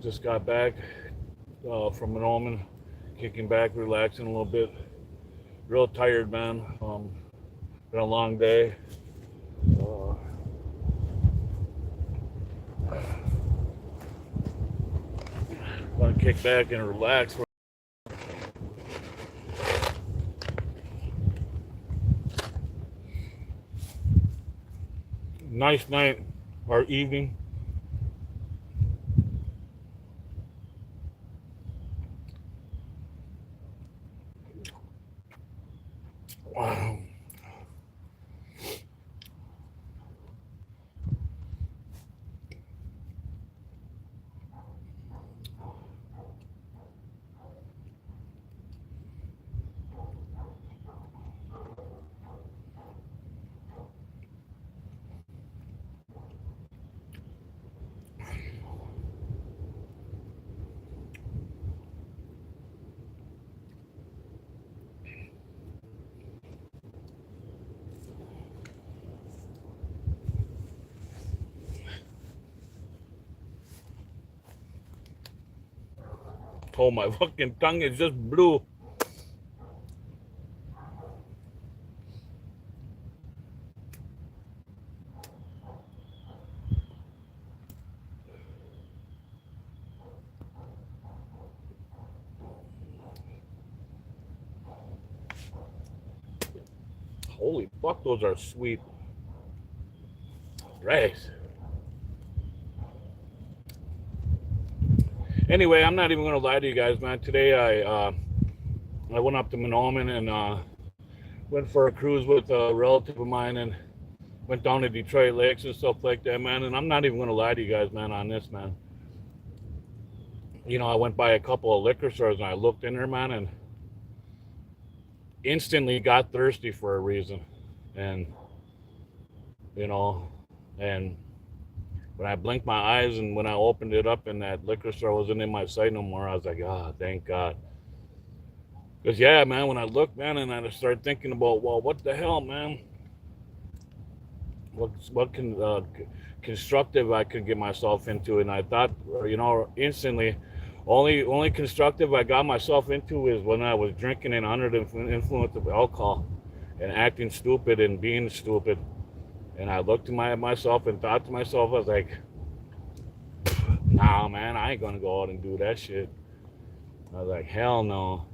Just got back from Manoomin, kicking back, relaxing a little bit. Real tired, man. Been a long day. Uh, Gonna kick back and relax. Nice night or evening. Wow. Oh, my fucking tongue is just blue. Holy fuck, those are sweet. Rice. Anyway, I'm not even gonna lie to you guys, man. Today I went up to Manoomin and went for a cruise with a relative of mine and went down to Detroit Lakes and stuff like that, man. And I'm not even gonna lie to you guys, man, on this, man. I went by a couple of liquor stores and I looked in there, man, and instantly got thirsty for a reason. And you know, and when I blinked my eyes and when I opened it up and that liquor store wasn't in my sight no more, I was like, ah, oh, thank God. Because, yeah, man, when I looked, man, and I started thinking about, well, what the hell, man? What can constructive I could get myself into? And I thought, instantly, only constructive I got myself into is when I was drinking and under the influence of alcohol and acting stupid and being stupid. And I looked at myself and thought to myself, I was like, nah, man, I ain't gonna go out and do that shit. I was like, hell no.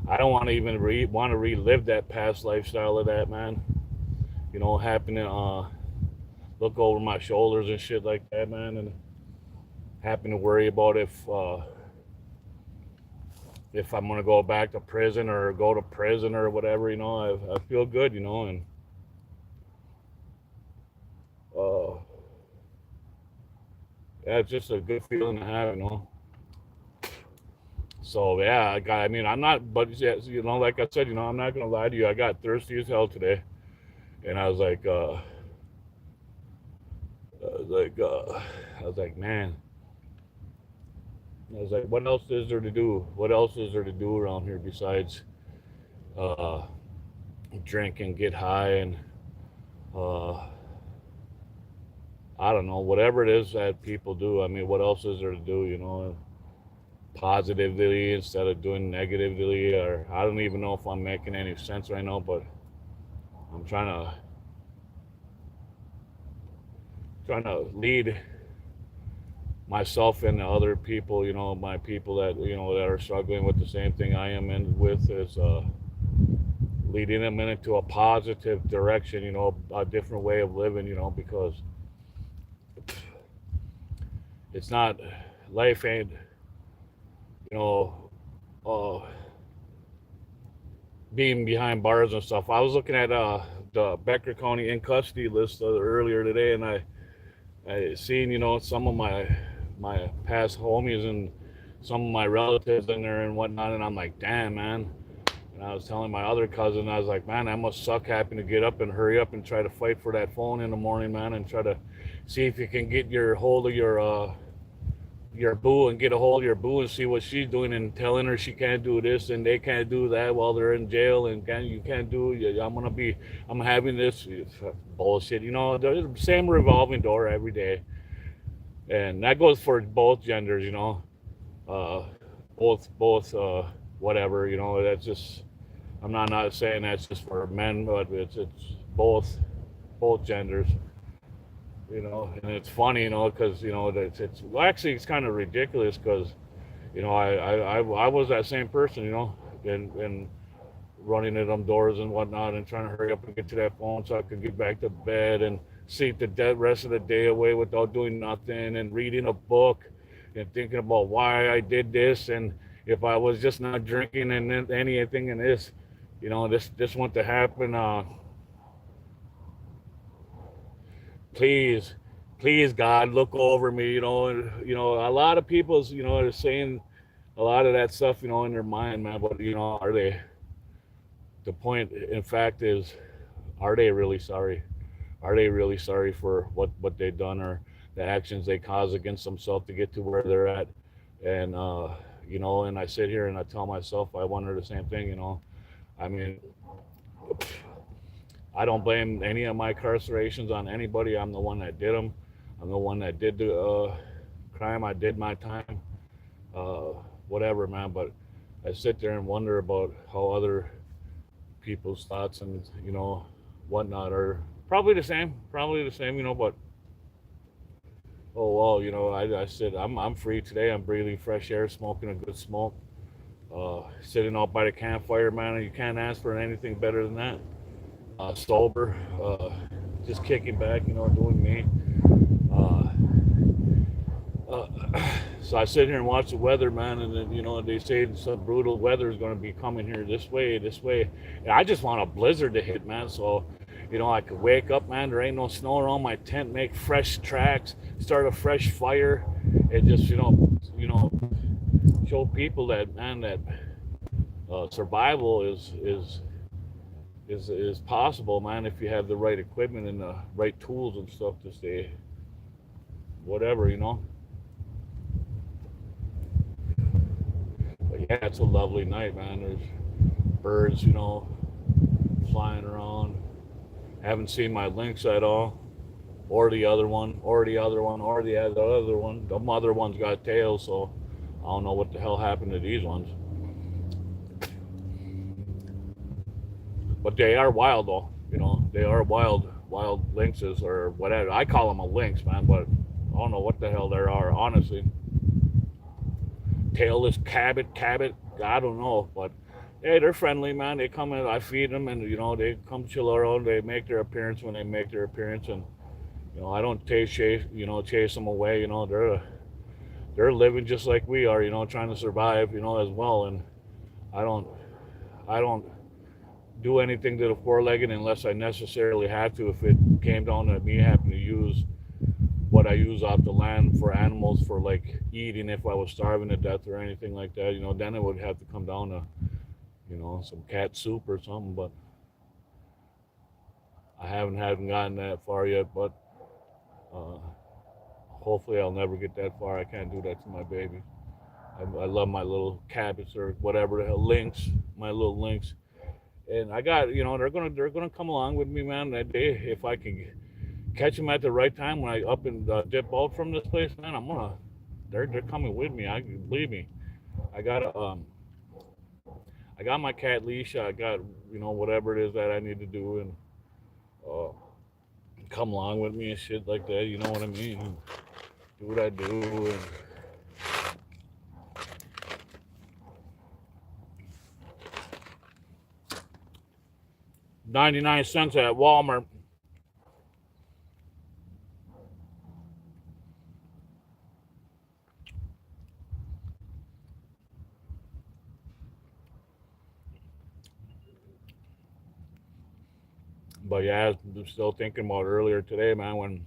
I don't want to even want to relive that past lifestyle of that, man. Happening, look over my shoulders and shit like that, man, and happen to worry about if I'm gonna go back to prison or go to prison or whatever. I feel good, and uh, yeah, it's just a good feeling to have. So yeah, I'm not, but yeah, like I said, I'm not gonna lie to you. I got thirsty as hell today, and I was like, man, I was like, what else is there to do? What else is there to do around here besides uh, drink and get high and uh, I don't know, whatever it is that people do. I mean, what else is there to do? Positively instead of doing negatively, or I don't even know if I'm making any sense right now, but I'm trying to lead myself and the other people, my people that that are struggling with the same thing I am in with is leading them into a positive direction, a different way of living, because it's not, life ain't, you know uh being behind bars and stuff. I was looking at the Becker County in custody list earlier today, and I seen some of my past homies and some of my relatives in there and whatnot, and I'm like, damn, man. And I was telling my other cousin, I was like, man, that must suck having to get up and hurry up and try to fight for that phone in the morning, man, and try to see if you can get your hold of your boo and get a hold of your boo and see what she's doing and telling her she can't do this and they can't do that while they're in jail and you can't do it. I'm having this bullshit, the same revolving door every day. and that goes for both genders, uh, both whatever, That's just I'm not saying that's just for men, but it's both genders, And it's funny, because it's well, actually it's kind of ridiculous because I was that same person, and running to them doors and whatnot and trying to hurry up and get to that phone so I could get back to bed and sleep the rest of the day away without doing nothing and reading a book and thinking about why I did this and if I was just not drinking and anything in this, this wouldn't to happen. Please, please, God, look over me. A lot of people's, are saying a lot of that stuff, in their mind, man. But are they? The point, in fact, is, are they really sorry? Are they really sorry for what they've done or the actions they caused against themselves to get to where they're at? And and I sit here and I tell myself, I wonder the same thing. I mean, I don't blame any of my incarcerations on anybody. I'm the one that did them. I'm the one that did the crime. I did my time. Uh, Whatever, man. But I sit there and wonder about how other people's thoughts and whatnot are probably the same, but oh well, I said I'm free today. I'm breathing fresh air, smoking a good smoke, sitting out by the campfire, man. And you can't ask for anything better than that. Sober, just kicking back, doing me. Uh, uh, so I sit here and watch the weather, man, and then they say some brutal weather is going to be coming here this way, this way. And I just want a blizzard to hit, man. So I could wake up, man. There ain't no snow around my tent. Make fresh tracks, start a fresh fire, and just show people that, man, that survival is possible, man, if you have the right equipment and the right tools and stuff to stay whatever. But yeah, it's a lovely night, man. There's birds, flying around. Haven't seen my lynx at all, or the other one, or the other one, or the other one. The mother one's got tails, so I don't know what the hell happened to these ones. But they are wild, though. They are wild lynxes or whatever. I call them a lynx, man, but I don't know what the hell they are, honestly. Tailless cabot, I don't know, but hey, they're friendly, man. They come in, I feed them, and they come chill around. They make their appearance when they make their appearance, and I don't chase them away. They're living just like we are, trying to survive, as well. And I don't I don't do anything to the four-legged unless I necessarily have to. If it came down to me having to use what I use off the land for animals for like eating, if I was starving to death or anything like that, then it would have to come down to some cat soup or something. But I haven't gotten that far yet. But uh, hopefully I'll never get that far. I can't do that to my baby. I love my little cabbage or whatever the hell lynx, my little lynx. And I got, they're gonna come along with me, man. That day, if I can catch them at the right time when I up and dip out from this place, man, they're coming with me. I believe me. I got a I got my cat leash. I got whatever it is that I need to do and uh, come along with me and shit like that. You know what I mean? And do what I do and 99 cents at Walmart. But yeah, I was still thinking about earlier today, man, when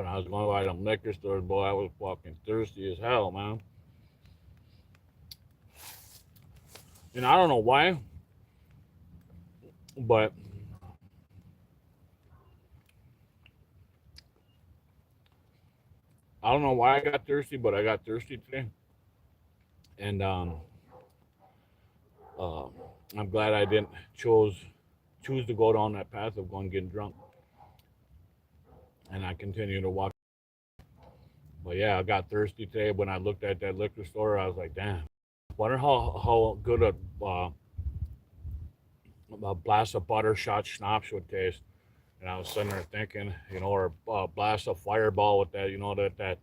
I was going by them liquor stores, boy, I was fucking thirsty as hell, man. And I don't know why, but I don't know why I got thirsty, but I got thirsty today. And uh, I'm glad I didn't choose to go down that path of going getting drunk. And I continue to walk. But yeah, I got thirsty today when I looked at that liquor store. I was like, damn, wonder how good a blast of butter shot schnapps would taste. And I was sitting there thinking, or a blast of Fireball with that,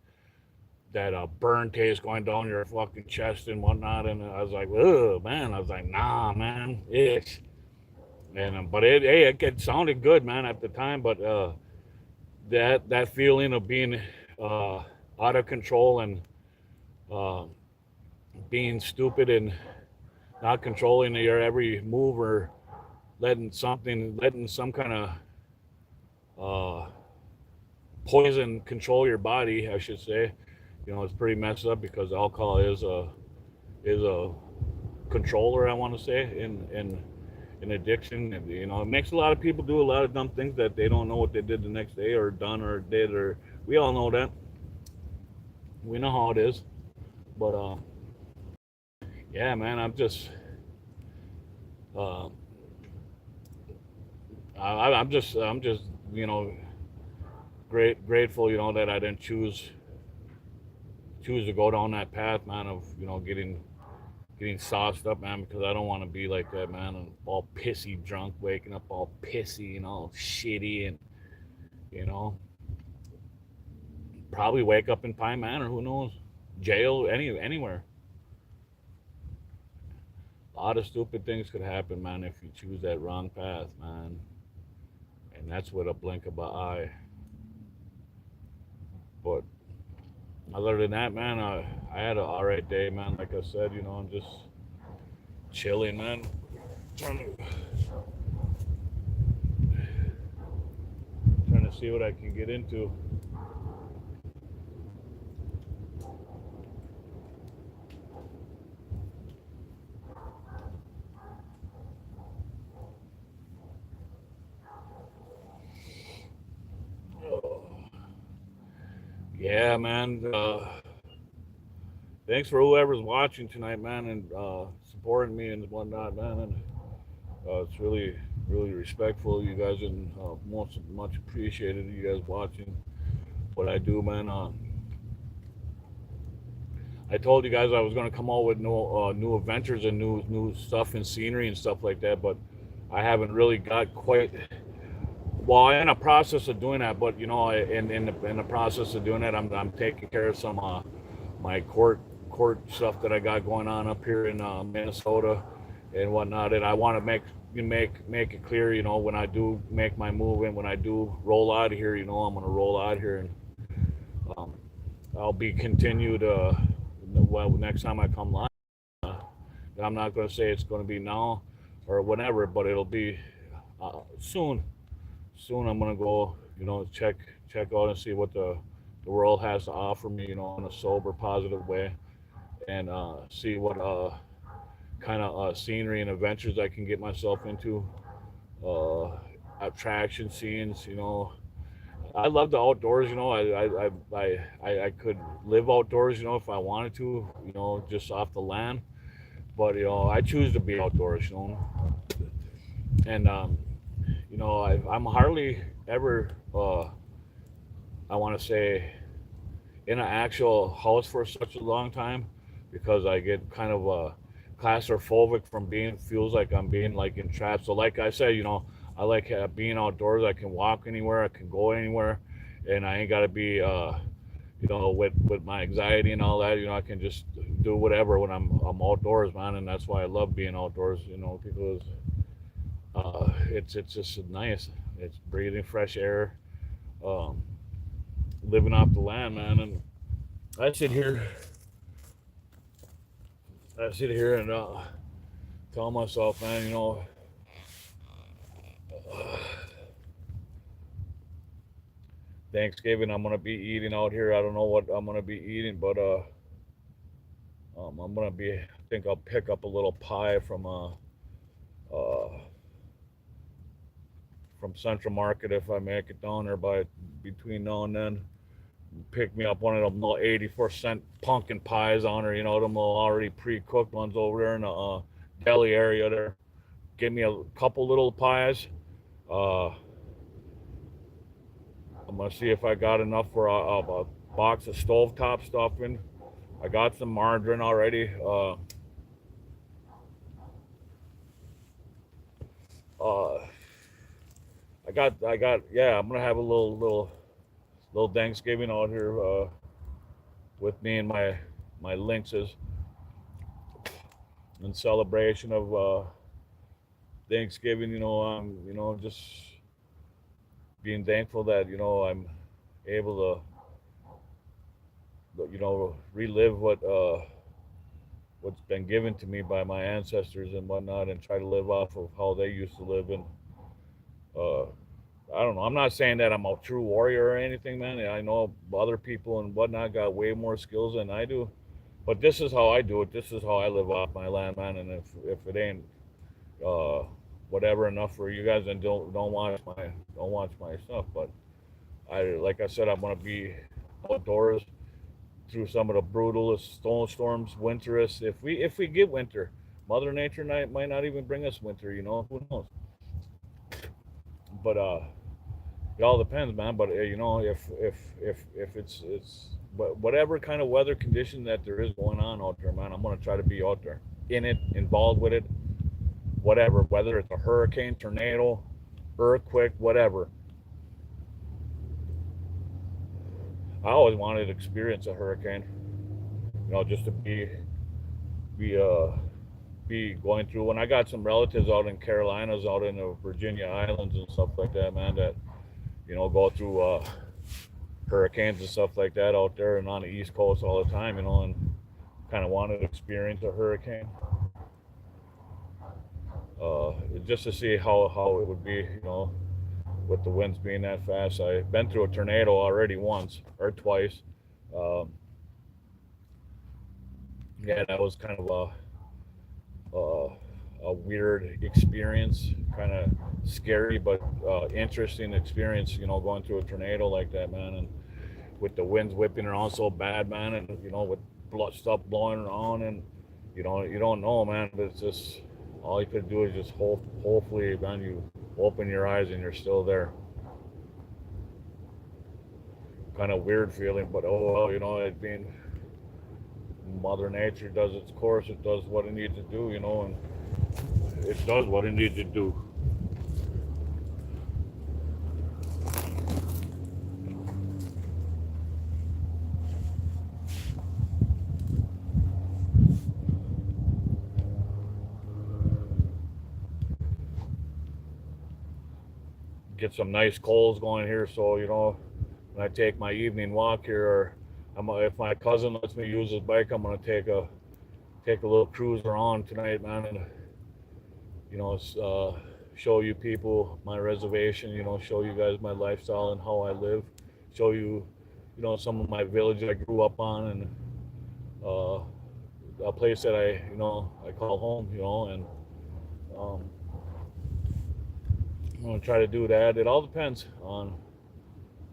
that burn taste going down your fucking chest and whatnot. And I was like, oh man, I was like, nah, man, it's. And but it sounded good, man, at the time. But that feeling of being uh, out of control and uh, being stupid and not controlling your every move or letting some kind of uh, poison control your body, I should say. It's pretty messed up because alcohol is a controller, I want to say, in addiction. And, it makes a lot of people do a lot of dumb things that they don't know what they did the next day or done or did, or we all know that. We know how it is. But yeah, man, uh, I'm just grateful, that I didn't choose to go down that path, man, of getting sauced up, man, because I don't want to be like that, man, and all pissy drunk, waking up all pissy and all shitty, and you know, probably wake up in Pine Manor, who knows, jail, anywhere. A lot of stupid things could happen, man, if you choose that wrong path, man, and that's with a blink of an eye. But other than that, man, I had an all right day, man. Like I said, I'm just chilling, man. Trying to trying to see what I can get into. Yeah, man. Thanks for whoever's watching tonight, man, and supporting me and whatnot, man. And it's really, really respectful, you guys, and much appreciated you guys watching what I do, man. I told you guys I was gonna come out with new adventures and new stuff and scenery and stuff like that, but I haven't really got quite. Well, I'm in a process of doing that, but in the process of doing that, I'm taking care of some my court stuff that I got going on up here in Minnesota and whatnot, and I want to make it clear, when I do make my move and when I do roll out of here, I'm gonna roll out here, and um, I'll be continued. Well, next time I come live, uh, I'm not gonna say it's gonna be now or whenever, but it'll be soon. Soon I'm gonna go, check out and see what the world has to offer me, in a sober, positive way, and see what kind of scenery and adventures I can get myself into, uh, attraction scenes. I love the outdoors. I could live outdoors, if I wanted to, just off the land. But I choose to be outdoors, and I'm hardly ever, I want to say, in an actual house for such a long time because I get kind of claustrophobic from being feels like I'm being like entrapped. So like I said, I like being outdoors. I can walk anywhere, I can go anywhere, and I ain't got to be with my anxiety and all that. I can just do whatever when I'm outdoors, man, and that's why I love being outdoors. Because it's just nice. It's breathing fresh air, um, living off the land, man. And I sit here, and tell myself, man, Thanksgiving I'm gonna be eating out here. I don't know what I'm gonna be eating, but I'm gonna be. I think I'll pick up a little pie uh from Central Market if I make it down there by between now and then. Pick me up one of them little 84-cent pumpkin pies on her, them little already pre-cooked ones over there in the deli area there. Give me a couple little pies. Uh, I'm gonna see if I got enough for box of stovetop stuffing. I got some margarine already. Uh, yeah. I'm gonna have a little Thanksgiving out here with me and my lynxes in celebration of Thanksgiving. Just being thankful that I'm able to relive what's been given to me by my ancestors and whatnot, and try to live off of how they used to live. And uh, I don't know. I'm not saying that I'm a true warrior or anything, man. I know other people and whatnot got way more skills than I do, but this is how I do it. This is how I live off my land, man. And if it ain't uh, whatever enough for you guys, then don't watch my stuff. But like I said, I'm gonna be outdoors through some of the brutalest storms, winterous. If we get winter, Mother Nature might not even bring us winter. Who knows? But it all depends, man. But if it's whatever kind of weather condition that there is going on out there, man, I'm gonna try to be out there in it, involved with it, whatever. Whether it's a hurricane, tornado, earthquake, whatever. I always wanted to experience a hurricane. Just to be be going through. When I got some relatives out in Carolinas, out in the Virginia Islands and stuff like that, man, that go through hurricanes and stuff like that out there and on the East Coast all the time, and kind of wanted to experience a hurricane, just to see how it would be, with the winds being that fast. I've been through a tornado already once or twice. Um, yeah, that was kind of a weird experience, kind of scary but interesting experience. Going through a tornado like that, man, and with the winds whipping around so bad, man, and with stuff blowing around, and you don't know, man. But it's just all you could do is just hopefully, man, you open your eyes and you're still there. Kind of weird feeling, but oh well, it being Mother Nature does its course. It does what it needs to do, and it does what it needs to do. Get some nice coals going here, so when I take my evening walk here, or if my cousin lets me use his bike, I'm gonna take a little cruise around tonight, man, and show you people my reservation. Show you guys my lifestyle and how I live. Show you, some of my village I grew up on, and uh, a place that I call home. And um, I'm gonna try to do that. It all depends on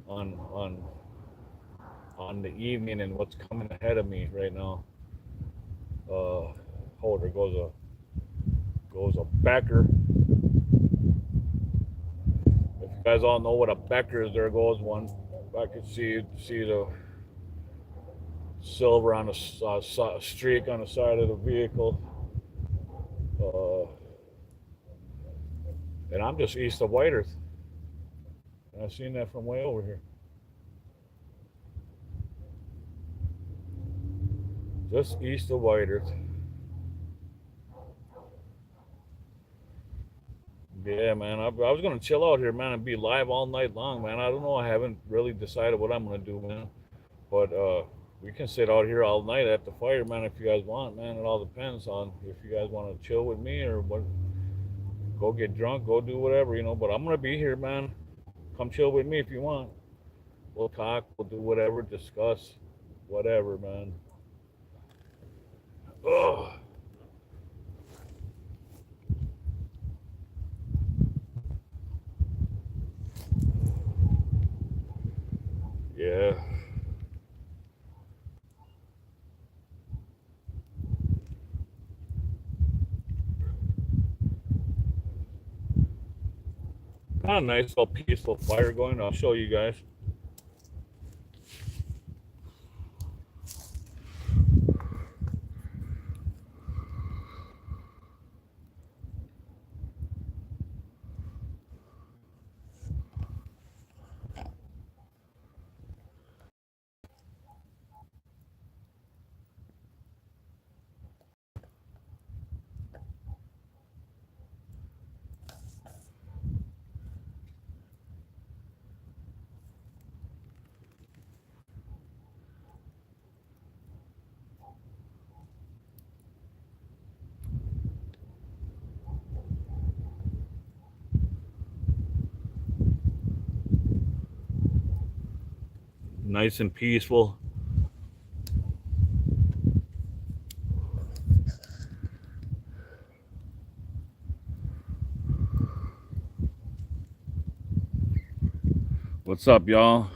on on the evening and what's coming ahead of me right now. Oh, there goes a Becker. If you guys all know what a Becker is, there goes one. I can see the silver on the streak on the side of the vehicle. Uh, and I'm just east of White Earth. And I've seen that from way over here. Just east of White Earth. Yeah, man. I was gonna chill out here, man, and be live all night long, man. I don't know. I haven't really decided what I'm gonna do, man. But we can sit out here all night at the fire, man, if you guys want, man. It all depends on if you guys want to chill with me or what. Go get drunk, go do whatever, But I'm gonna be here, man. Come chill with me if you want. We'll talk, we'll do whatever, discuss, whatever, man. Ugh. Yeah. Got a nice little peaceful fire going. I'll show you guys. nice and peaceful. What's up, y'all?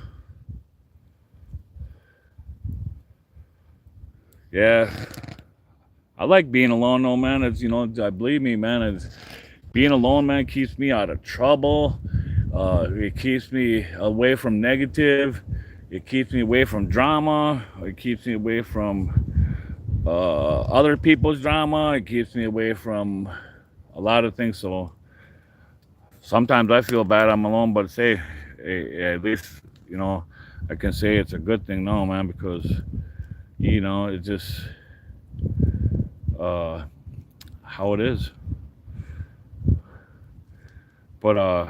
Yeah, I like being alone, though, man. It's, you know, I believe me, man. It's being alone, man, keeps me out of trouble. It keeps me away from negative. It keeps me away from drama. It keeps me away from other people's drama. It keeps me away from a lot of things. So sometimes I feel bad I'm alone, but say, at least, you know, I can say it's a good thing now, man, because, you know, it's just how it is. But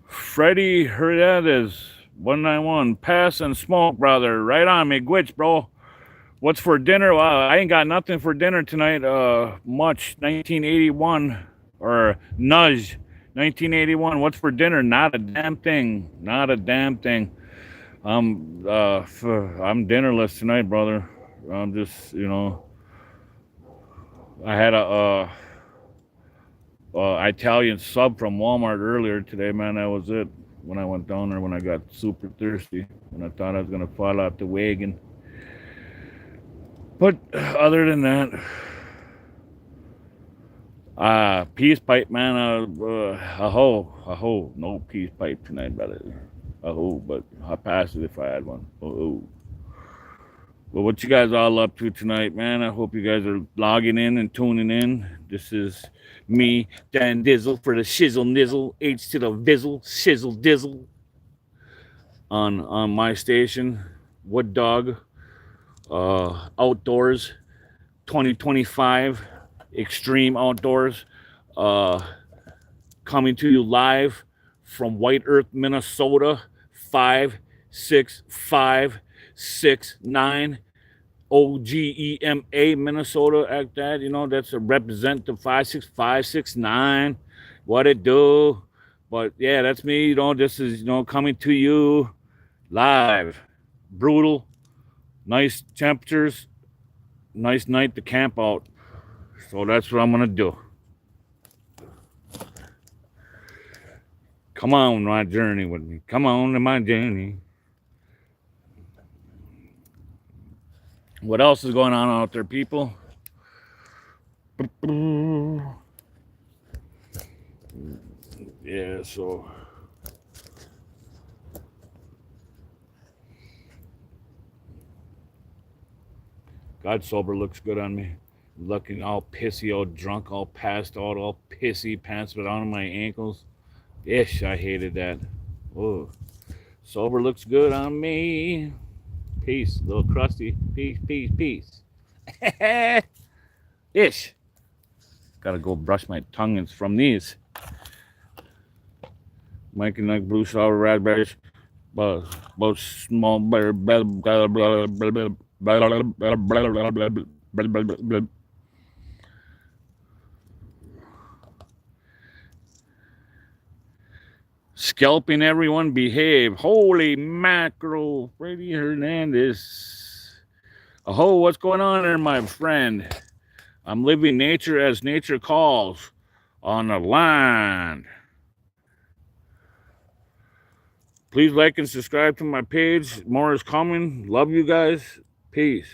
Freddie Hernandez 191, pass and smoke, brother. Right on me, Gwitch, bro. What's for dinner? Well, I ain't got nothing for dinner tonight. Much 1981 or Nudge 1981. What's for dinner? Not a damn thing. Not a damn thing. I'm dinnerless tonight, brother. I'm just, you know, I had a Italian sub from Walmart earlier today, man. That was it. When I went down there, when I got super thirsty, and I thought I was gonna fall out the wagon. But other than that, peace pipe, man. No peace pipe tonight, brother. But I'll pass it if I had one. Well, what you guys all up to tonight, man? I hope you guys are logging in and tuning in. This is me, Dan Dizzle, for the Shizzle Nizzle, H to the Vizzle, Shizzle Dizzle, on my station, Wood Dog, Outdoors, 2025, Extreme Outdoors, coming to you live from White Earth, Minnesota, 56569. OGEMA, Minnesota, act that, you know, that's a represent the 56569. What it do? But yeah, that's me, you know. This is, you know, coming to you live. Brutal, nice temperatures, nice night to camp out. So that's what I'm gonna do. Come on my journey with me. Come on to my journey. What else is going on out there, people? Yeah, so God sober looks good on me. Looking all pissy, all drunk, all passed out, all pissy, pants but on my ankles. Ish, I hated that. Oh, sober looks good on me. Peace, little crusty. Peace, peace, peace. Ish. Gotta go brush my tongue from these. Mike and like blue sour raspberries. Both small bear. Scalping everyone, behave. Holy mackerel, Freddie Hernandez. Oh, what's going on there, my friend? I'm living nature as nature calls on the line. Please like and subscribe to my page. More is coming. Love you guys. Peace.